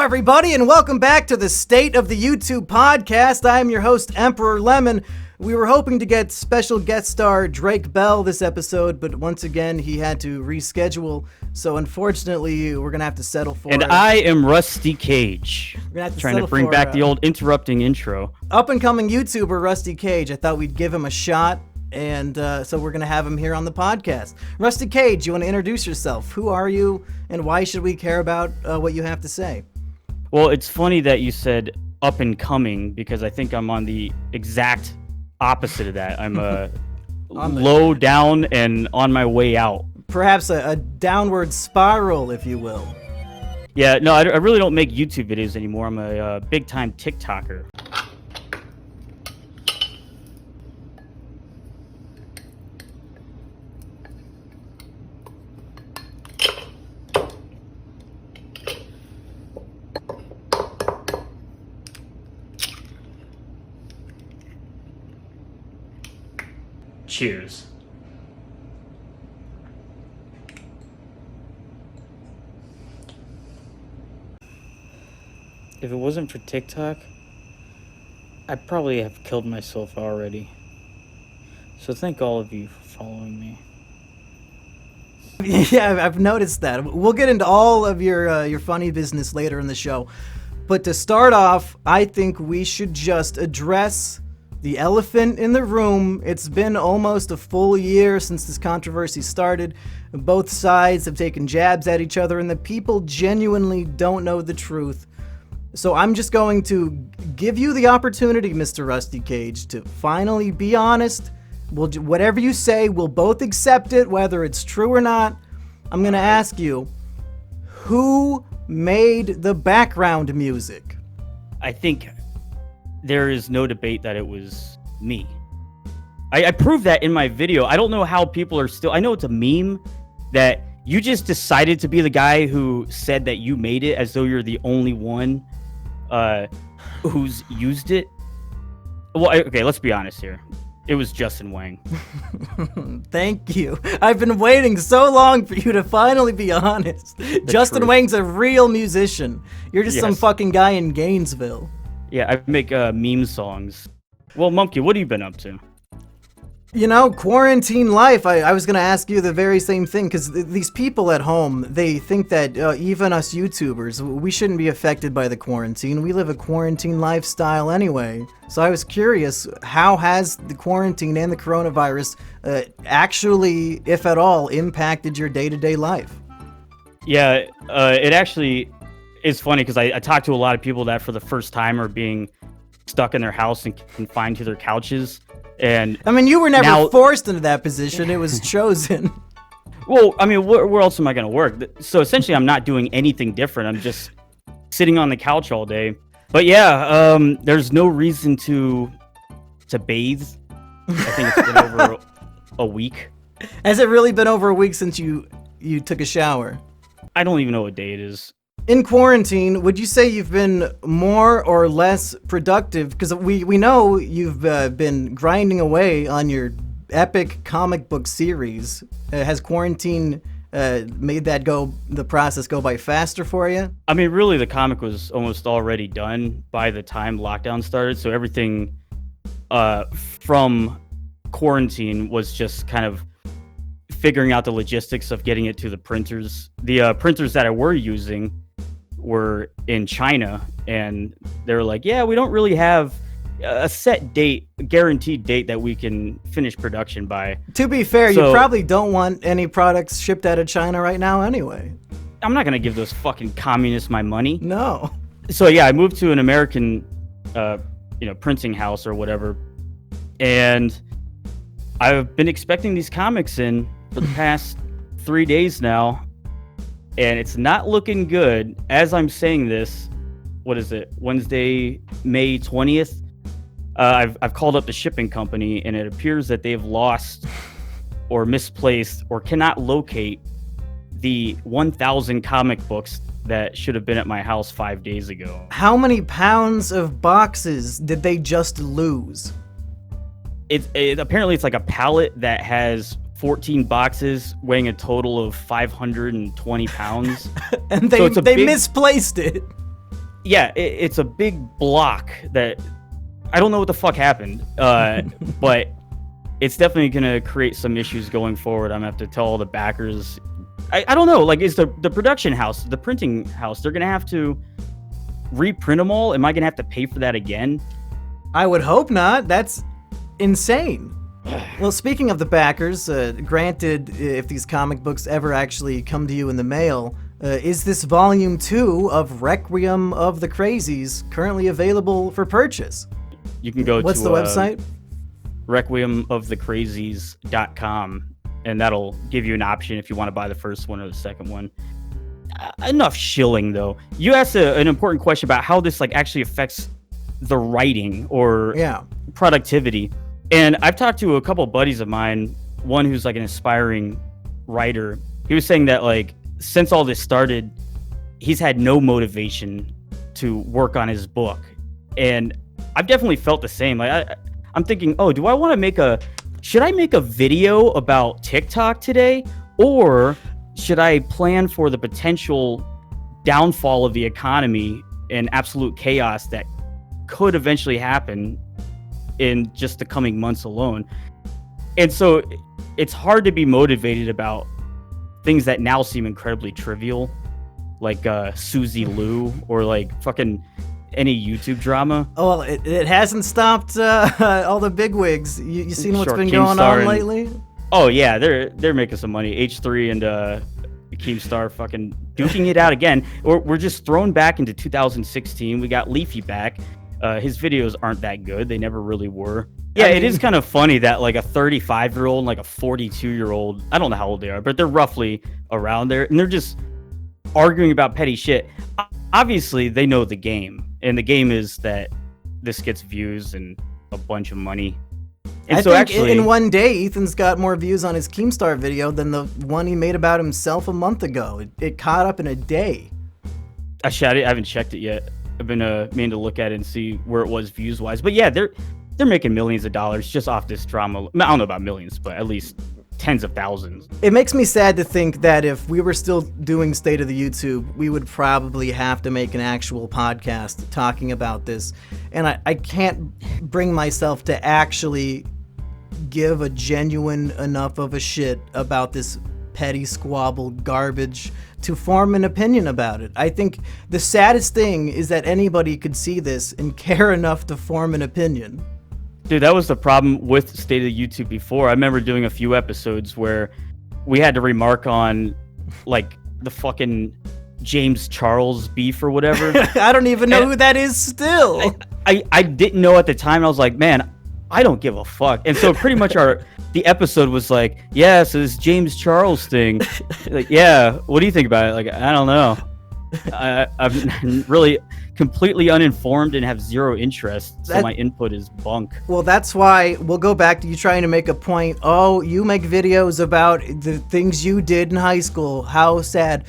everybody, and welcome back to the State of the YouTube podcast. I am your host, Emperor Lemon. We were hoping to get special guest star Drake Bell this episode, but once again, he had to reschedule. So unfortunately, we're going to have to settle for And I am Rusty Cage, trying to bring back the old interrupting intro. Up-and-coming YouTuber Rusty Cage. I thought we'd give him a shot, and so we're going to have him here on the podcast. Rusty Cage, you want to introduce yourself? Who are you, and why should we care about what you have to say? Well, it's funny that you said up-and-coming, because I think I'm on the exact opposite of that. I'm low down and on my way out. Perhaps a downward spiral, if you will. Yeah, no, I really don't make YouTube videos anymore. I'm a big-time TikToker. Cheers. If it wasn't for TikTok, I'd probably have killed myself already. So thank all of you for following me. Yeah, I've noticed that. We'll get into all of your funny business later in the show. But to start off, I think we should just address the elephant in the room. It's been almost a full year since this controversy started. Both sides have taken jabs at each other, and the people genuinely don't know the truth. So I'm just going to give you the opportunity, Mr. Rusty Cage, to finally be honest. Whatever you say, we'll both accept it, whether it's true or not. I'm going to ask you, who made the background music? I think there is no debate that it was me. I proved that in my video. I don't know how people are still... I know it's a meme that you just decided to be the guy who said that you made it as though you're the only one who's used it. Well, okay, let's be honest here. It was Justin Wang. Thank you. I've been waiting so long for you to finally be honest. Justin Wang's a real musician. You're just some fucking guy in Gainesville. Yeah, I make meme songs. Well, Mumpkin, what have you been up to? You know, quarantine life. I was going to ask you the very same thing, because these people at home, they think that even us YouTubers, we shouldn't be affected by the quarantine. We live a quarantine lifestyle anyway. So I was curious, how has the quarantine and the coronavirus actually, if at all, impacted your day-to-day life? Yeah, it actually is funny, because I talked to a lot of people that for the first time are being stuck in their house and confined to their couches. And I mean, you were never forced into that position. It was chosen. Well, I mean, where else am I going to work? So essentially, I'm not doing anything different. I'm just sitting on the couch all day. But yeah, there's no reason to bathe. I think it's been over a week. Has it really been over a week since you took a shower? I don't even know what day it is. In quarantine, would you say you've been more or less productive? Because we know you've been grinding away on your epic comic book series. Has quarantine made the process go by faster for you? I mean, really, the comic was almost already done by the time lockdown started. So everything from quarantine was just kind of figuring out the logistics of getting it to the printers. The printers that I were using were in China, and they were like, yeah, we don't really have a set date, a guaranteed date that we can finish production by. To be fair, you probably don't want any products shipped out of China right now anyway. I'm not gonna give those fucking communists my money. No. So yeah, I moved to an American printing house or whatever, and I've been expecting these comics in for the past 3 days now, and it's not looking good. As I'm saying this, what is it, Wednesday, May 20th? I've called up the shipping company, and it appears that they've lost or misplaced or cannot locate the 1,000 comic books that should have been at my house 5 days ago. How many pounds of boxes did they just lose? Apparently it's like a pallet that has 14 boxes weighing a total of 520 pounds. And they misplaced it. yeah, it's a big block that I don't know what the fuck happened, but it's definitely gonna create some issues going forward. I'm gonna have to tell all the backers. I don't know, like, is the production house, the printing house, they're gonna have to reprint them all? Am I gonna have to pay for that again? I would hope not. That's insane. Well, speaking of the backers, granted, if these comic books ever actually come to you in the mail, is this volume 2 of Requiem of the Crazies currently available for purchase? You can go What's to the website? requiemofthecrazies.com, and that'll give you an option if you want to buy the first one or the second one. Enough shilling, though. You asked an important question about how this like actually affects the writing or productivity. And I've talked to a couple of buddies of mine, one who's like an aspiring writer. He was saying that like since all this started, he's had no motivation to work on his book. And I've definitely felt the same. Like I'm thinking, oh, should I make a video about TikTok today? Or should I plan for the potential downfall of the economy and absolute chaos that could eventually happen in just the coming months alone? And so it's hard to be motivated about things that now seem incredibly trivial, like Susie Lou or like fucking any YouTube drama. Oh, well, it hasn't stopped all the bigwigs. You seen what's been going on lately? Oh yeah, they're making some money. H3 and Keemstar fucking duking it out again. We're just thrown back into 2016. We got Leafy back. His videos aren't that good. They never really were. Yeah, it is kind of funny that like a 35-year-old and like a 42-year-old, I don't know how old they are, but they're roughly around there, and they're just arguing about petty shit. Obviously, they know the game, and the game is that this gets views and a bunch of money. And I think in one day, Ethan's got more views on his Keemstar video than the one he made about himself a month ago. It caught up in a day. I haven't checked it yet. I've been meaning to look at it and see where it was views-wise. But yeah, they're making millions of dollars just off this drama. I don't know about millions, but at least tens of thousands. It makes me sad to think that if we were still doing State of the YouTube, we would probably have to make an actual podcast talking about this. And I can't bring myself to actually give a genuine enough of a shit about this petty squabble garbage to form an opinion about it. I think the saddest thing is that anybody could see this and care enough to form an opinion. Dude, that was the problem with State of YouTube before. I remember doing a few episodes where we had to remark on like the fucking James Charles beef or whatever. I don't even know who that is still. I didn't know at the time. I was like, man, I don't give a fuck. And so pretty much the episode was like, yeah, so this James Charles thing. Like, yeah, what do you think about it? Like, I don't know. I'm really completely uninformed and have zero interest, so my input is bunk. Well, that's why we'll go back to you trying to make a point. Oh, you make videos about the things you did in high school. How sad.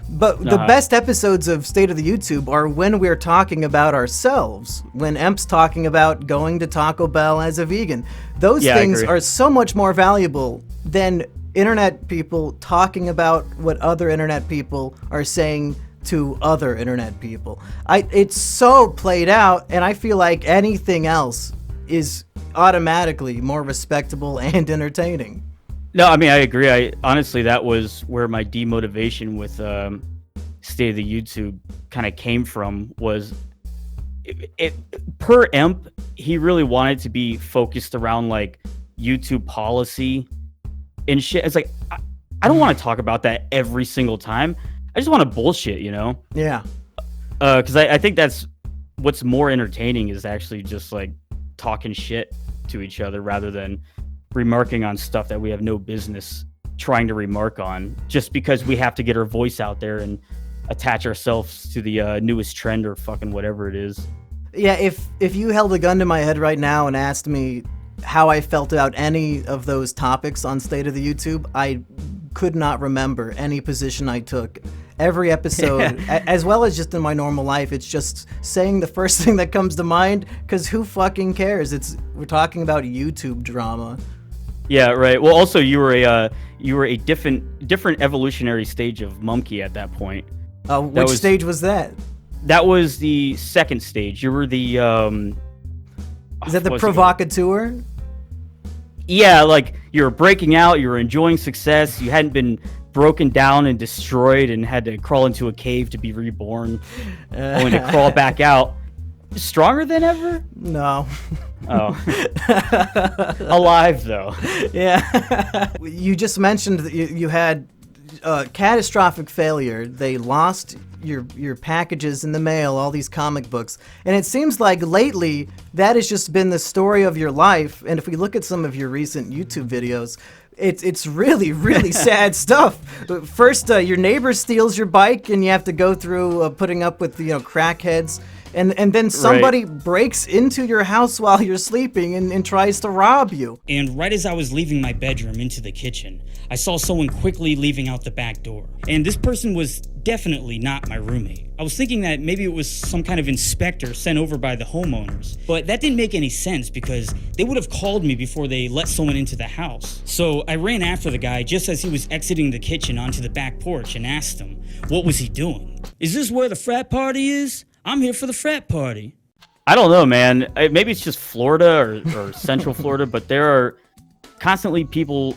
But the best episodes of State of the YouTube are when we're talking about ourselves, when Emp's talking about going to Taco Bell as a vegan. Those things are so much more valuable than internet people talking about what other internet people are saying to other internet people. It's so played out, and I feel like anything else is automatically more respectable and entertaining. No, I mean, I agree. Honestly, that was where my demotivation with State of the YouTube kind of came from. Was it per Emp, he really wanted to be focused around like YouTube policy and shit. It's like I don't want to talk about that every single time. I just want to bullshit, you know? Yeah. Because I think that's what's more entertaining is actually just like talking shit to each other rather than remarking on stuff that we have no business trying to remark on just because we have to get our voice out there and attach ourselves to the newest trend or fucking whatever it is. Yeah, if you held a gun to my head right now and asked me how I felt about any of those topics on State of the YouTube, I could not remember any position I took. Every episode, as well as just in my normal life, it's just saying the first thing that comes to mind, because who fucking cares? We're talking about YouTube drama. Yeah, right. Well, also you were a different evolutionary stage of Mumkey at that point. Which stage was that? that was the second stage. You were the Is that the provocateur? Yeah, like you were breaking out, you were enjoying success, you hadn't been broken down and destroyed and had to crawl into a cave to be reborn, only to crawl back out. Stronger than ever? No. Oh. Alive, though. Yeah. You just mentioned that you had catastrophic failure. They lost your packages in the mail, all these comic books. And it seems like lately that has just been the story of your life. And if we look at some of your recent YouTube videos, it's really, really sad stuff. First, your neighbor steals your bike and you have to go through putting up with, crackheads. And then somebody breaks into your house while you're sleeping and tries to rob you. And right as I was leaving my bedroom into the kitchen, I saw someone quickly leaving out the back door. And this person was definitely not my roommate. I was thinking that maybe it was some kind of inspector sent over by the homeowners. But that didn't make any sense because they would have called me before they let someone into the house. So I ran after the guy just as he was exiting the kitchen onto the back porch and asked him, what was he doing? Is this where the frat party is? I'm here for the frat party. I don't know, man. Maybe it's just Florida or Central Florida, but there are constantly people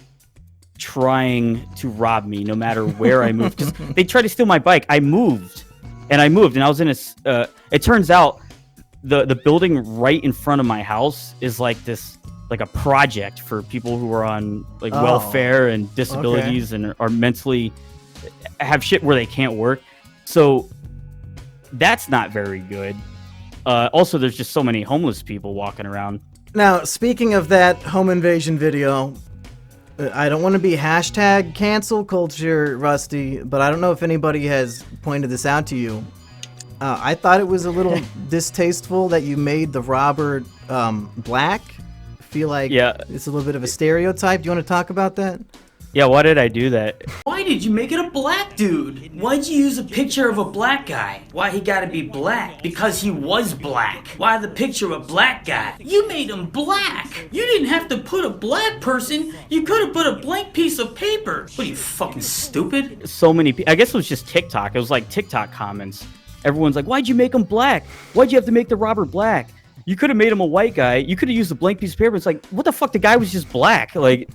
trying to rob me no matter where I move. Because they tried to steal my bike. I moved, and I was in a... it turns out the building right in front of my house is like a project for people who are on welfare and disabilities and are mentally... have shit where they can't work. So... that's not very good. Also, there's just so many homeless people walking around. Now, speaking of that home invasion video, I don't want to be hashtag cancel culture, Rusty, but I don't know if anybody has pointed this out to you. I thought it was a little distasteful that you made the robber black. I feel like it's a little bit of a stereotype. Do you want to talk about that? Yeah, why did I do that? Why did you make it a black dude? Why'd you use a picture of a black guy? Why he gotta be black? Because he was black. Why the picture of a black guy? You made him black. You didn't have to put a black person. You could have put a blank piece of paper. What are you, fucking stupid? So many people. I guess it was just TikTok. It was like TikTok comments. Everyone's like, why'd you make him black? Why'd you have to make the robber black? You could have made him a white guy. You could have used a blank piece of paper. It's like, what the fuck? The guy was just black. Like...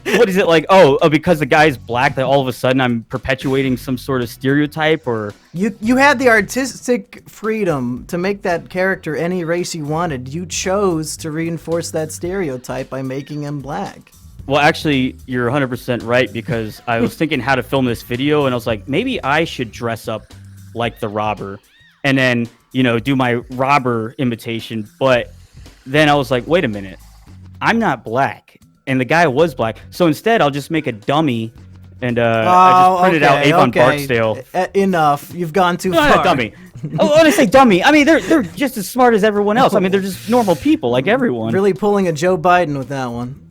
what is it like? Oh, because the guy's black that all of a sudden I'm perpetuating some sort of stereotype? Or you had the artistic freedom to make that character any race you wanted. You chose to reinforce that stereotype by making him black. Well, actually, you're 100% right, because I was thinking how to film this video, and I was like, maybe I should dress up like the robber and then, do my robber imitation. But then I was like, wait a minute, I'm not black. And the guy was black. So instead, I'll just make a dummy, and I just printed out Avon Barksdale. Enough. You've gone too far. Not dummy. When I say dummy, I mean, they're just as smart as everyone else. I mean, they're just normal people like everyone. Really pulling a Joe Biden with that one.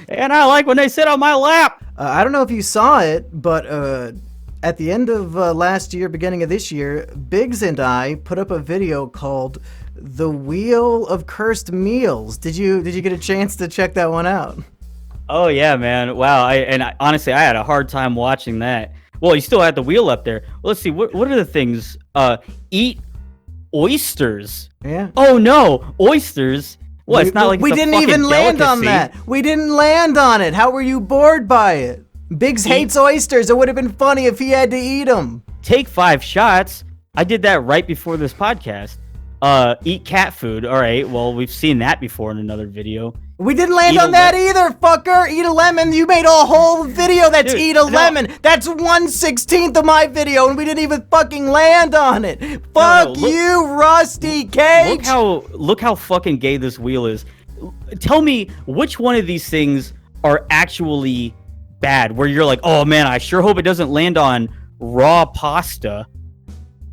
And I like when they sit on my lap. I don't know if you saw it, but at the end of last year, beginning of this year, Biggs and I put up a video called The Wheel of Cursed Meals. Did you get a chance to check that one out? Oh yeah, man. Wow. Honestly, I had a hard time watching that. Well, you still had the wheel up there. Well, let's see. What are the things? Eat oysters. Yeah. Oh no, oysters. Well, it's not like we didn't even land on that. We didn't land on it. How were you bored by it? Biggs hates oysters. It would have been funny if he had to eat them. Take 5 shots. I did that right before this podcast. Eat cat food. All right. Well, we've seen that before in another video. We didn't land on that either, fucker. Eat a lemon. You made a whole video that's eat a lemon. That's 1/16 of my video, and we didn't even fucking land on it. Fuck you, Rusty Cage. Look how fucking gay this wheel is. Tell me which one of these things are actually bad, where you're like, oh man, I sure hope it doesn't land on raw pasta,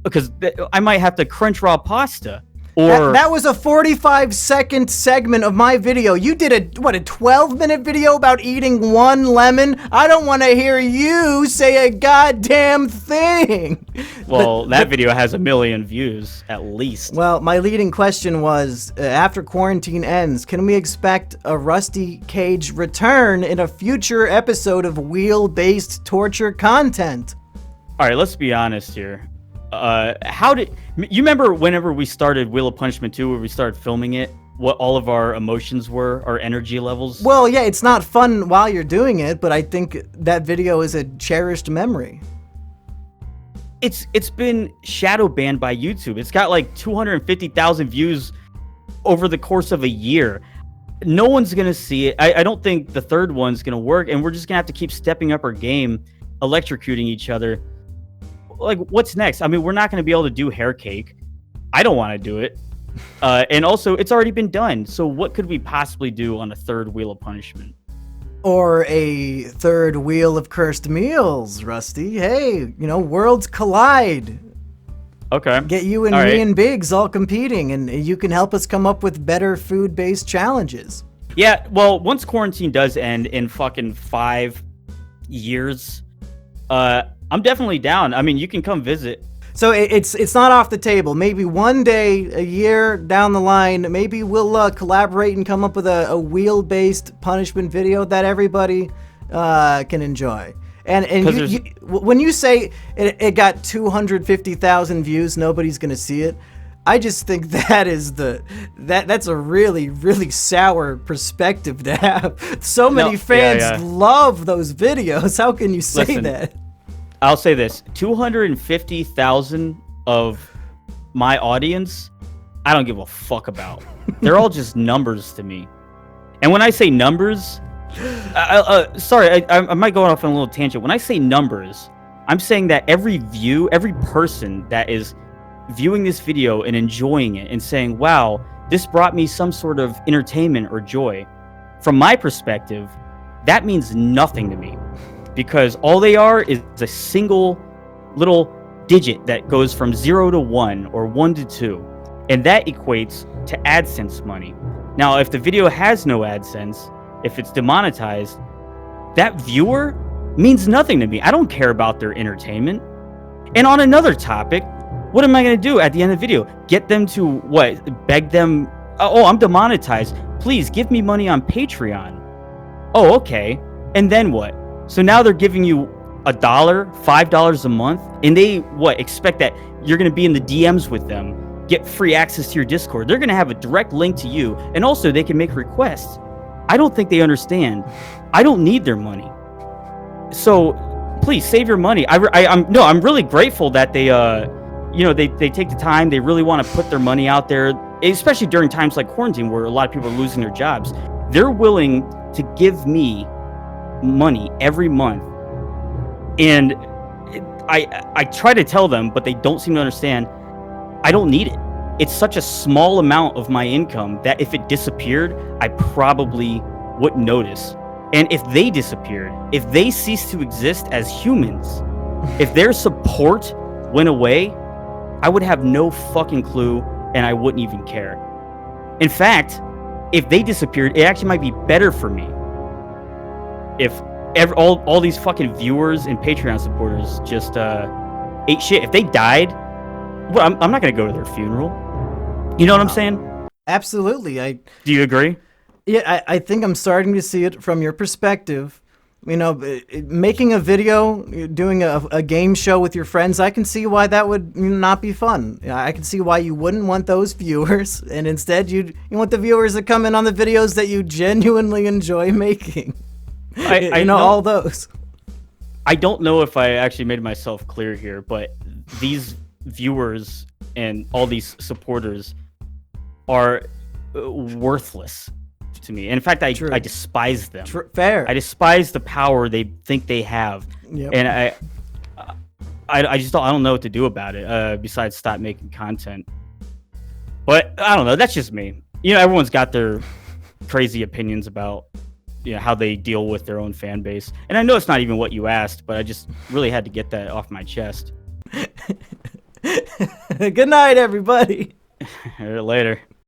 because I might have to crunch raw pasta. Or that was a 45-second segment of my video. You did a 12-minute video about eating 1 lemon? I don't want to hear you say a goddamn thing. Well, that video has 1 million views, at least. Well, my leading question was, after quarantine ends, can we expect a Rusty Cage return in a future episode of wheel-based torture content? All right, let's be honest here. How did you remember whenever we started Wheel of Punishment 2, where we started filming it, what all of our emotions were, our energy levels? Well, yeah, it's not fun while you're doing it, but I think that video is a cherished memory. It's been shadow banned by YouTube. It's got like 250,000 views over the course of a year. No one's gonna see it. I don't think the third one's gonna work, and we're just gonna have to keep stepping up our game, electrocuting each other. Like, what's next? I mean, we're not gonna be able to do hair cake. I don't want to do it. And also, it's already been done. So what could we possibly do on a third Wheel of Punishment? Or a third Wheel of Cursed Meals, Rusty. Hey, worlds collide. Okay. Get you and All me right. and Biggs all competing, and you can help us come up with better food-based challenges. Yeah, well, once quarantine does end in fucking 5 years, I'm definitely down. I mean, you can come visit. So it's not off the table. Maybe one day, a year down the line, maybe we'll collaborate and come up with a wheel-based punishment video that everybody can enjoy. And when you say it got 250,000 views, nobody's gonna see it. I just think that's a really, really sour perspective to have. So many fans love those videos. How can you say that? I'll say this: 250,000 of my audience, I don't give a fuck about. They're all just numbers to me. And when I say numbers, sorry, I might go off on a little tangent. When I say numbers, I'm saying that every person that is viewing this video and enjoying it and saying, wow, this brought me some sort of entertainment or joy. From my perspective, that means nothing to me, because all they are is a single little digit that goes from 0 to 1 or 1 to 2. And that equates to AdSense money. Now, if the video has no AdSense, if it's demonetized, that viewer means nothing to me. I don't care about their entertainment. And on another topic, what am I going to do at the end of the video? Get them to what? Beg them, oh, I'm demonetized. Please give me money on Patreon. Oh, okay. And then what? So now they're giving you $1, $5 a month, and they expect that you're going to be in the DMs with them, get free access to your Discord. They're going to have a direct link to you, and also they can make requests. I don't think they understand. I don't need their money. So please save your money. I'm really grateful that they they take the time. They really want to put their money out there, especially during times like quarantine where a lot of people are losing their jobs. They're willing to give me money every month, and I try to tell them, but they don't seem to understand. I don't need it. It's such a small amount of my income that if it disappeared, I probably wouldn't notice. And if they disappeared, if they ceased to exist as humans, if their support went away, I would have no fucking clue, and I wouldn't even care. In fact, if they disappeared, it actually might be better for me. If all these fucking viewers and Patreon supporters just ate shit. If they died, well, I'm not going to go to their funeral. You know what I'm saying? Absolutely. Do you agree? Yeah, I think I'm starting to see it from your perspective. Making a video, doing a game show with your friends, I can see why that would not be fun. I can see why you wouldn't want those viewers, and instead you want the viewers that come in on the videos that you genuinely enjoy making. I know all those. I don't know if I actually made myself clear here, but these viewers and all these supporters are worthless to me. And in fact, I despise them. Fair. I despise the power they think they have. Yep. And I just don't know what to do about it besides stop making content. But I don't know. That's just me. Everyone's got their crazy opinions about how they deal with their own fan base. And I know it's not even what you asked, but I just really had to get that off my chest. Good night, everybody. Later.